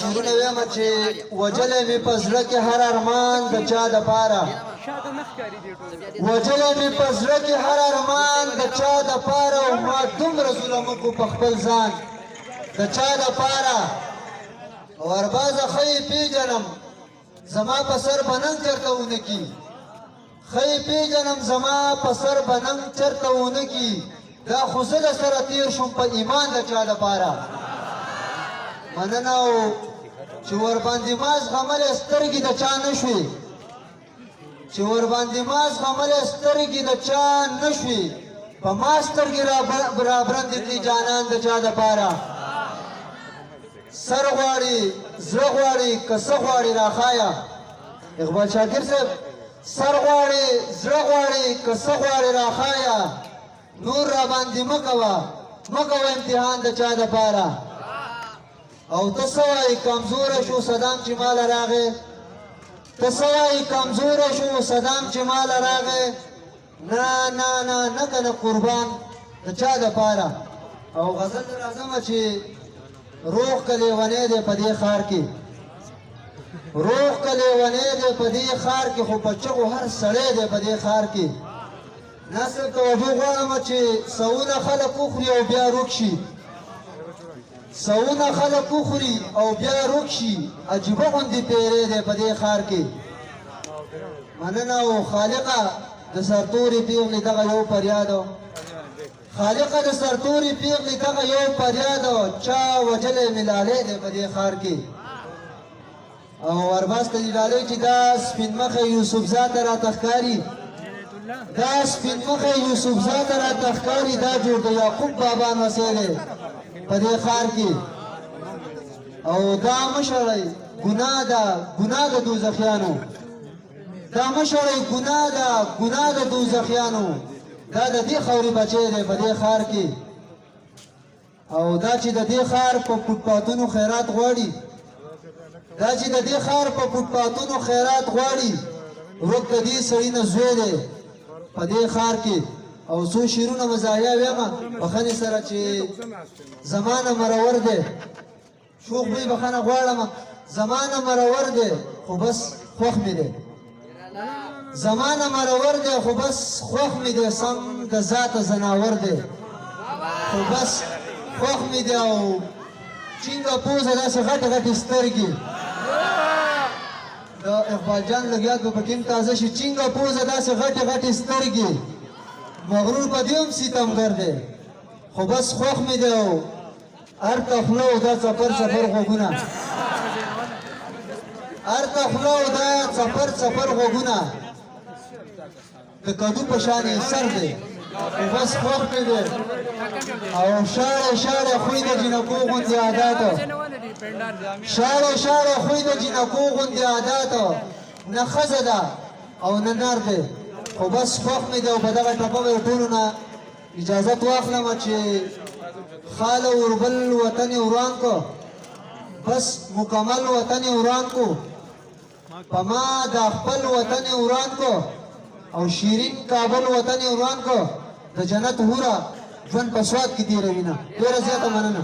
شیرونه ویم چې وجلې مې په زړه کې هر ارمان د چا دپاره وجلې مې په زړه کې هر ارمان د چا دپاره او ما دومره ظلمه کو په خپل ځان د چا دپاره وربازه ښه پیژنم زما په سر به ننګ چېرته ونه کي ښه پیژنم زما په سر به ننګ چېرته ونه کي دا خو زه درسره تېر شوم په ایمان د چا دپاره مننه او چې ورباندې ما زغملې سترګې د چا نه شوې چې ورباندې ما زغملې سترګې د چا نه شوې په ما سترګې رابرندې کړي جانان د چا دپاره سر غواړي زړه غواړي که څه غواړي راښایه اقبال شاکر صاحب سر غواړي زړه غواړي که څه غواړي راښایه نور راباندې مه کوه امتحان د چا دپاره او ته څه وایې کمزوره شو صدام چې ماله راغی ته څه وایې کمزوره شو صدام چې ماله راغی نه کنه قربان د چا دپاره او غزل راځمه چې روغ که لیونی دی په دې ښار کې روغ که لیونی دی په دې ښار کې خو په چغو هر سړی دی په دې ښار کې ناصر توجه غواړم چې سوونه خلک وخوري او بیا روک شي سوونه خلک وخوري او بیا روک شي عجیبه غوندې پیری دی په دې ښار کې مننه او خالقه د سرتورې پیغلې دغه یو فریاد خالقه د سرتورې پیغلې دغه یو فریاد چا وجلی مې لالې دی په دې ښار کې او ورباز ته دې ډالۍ چې دا سپین مخی یوسفزاده راته ښکاري دا سپین مخی یوسفزاده راته ښکاري دا جوړ د یعقوب بابا نوسی دی په دې ښار کې او دا مشړی ګناه د دوزخیانو دا مشړی ګناه د دوزخیانو دا د دې خاورې بچی دی په دې ښار کې او دا چې د دې ښار په فوټپاتونو خیرات غواړي ورک د دې سړي نه زوی دی په دې ښار کې او څو شعرونه مزاحیه ویمه بخښنې سره چې زمانه مرور دی شوخ بوی بخښنه غواړم زمانه مرور دی خو بس خوښ مې دی زمانه مرور دی خو بس خوښ مې دی سم د ذاته زناور دی خو بس خوښ مې دی او چینګه پوزه داسې غټې سترګې د اقبال جان لګیات به پکې هم تازه شي چینګه پوزه داسې غټې سترګې مغرور په دې هم ستمګر دی خو بس خوښ مې دی او هر تخله او دا څپر غوږونه هر تخله او دا څپر غوږونه د کدو په شان یې سر دی خو بس خوښ مې دی او شاړې خوی د جنکو غوندې عادات شاړې خوی د جنکو غوندې عادات نه ښځه ده او نه نر دی خو بس خوښ مې دی او په دغه ټپه به ټولو نه اجازت واخلم چې خاله اوربل وطن یې وران کو بس مکمل وطن یې وران کو په ما دا خپل وطن یې وران کو او شیرین کابل وطن یې وران کو د جنت حوره ژوند په سواد کې تېروي نه ډېره زیاته مننه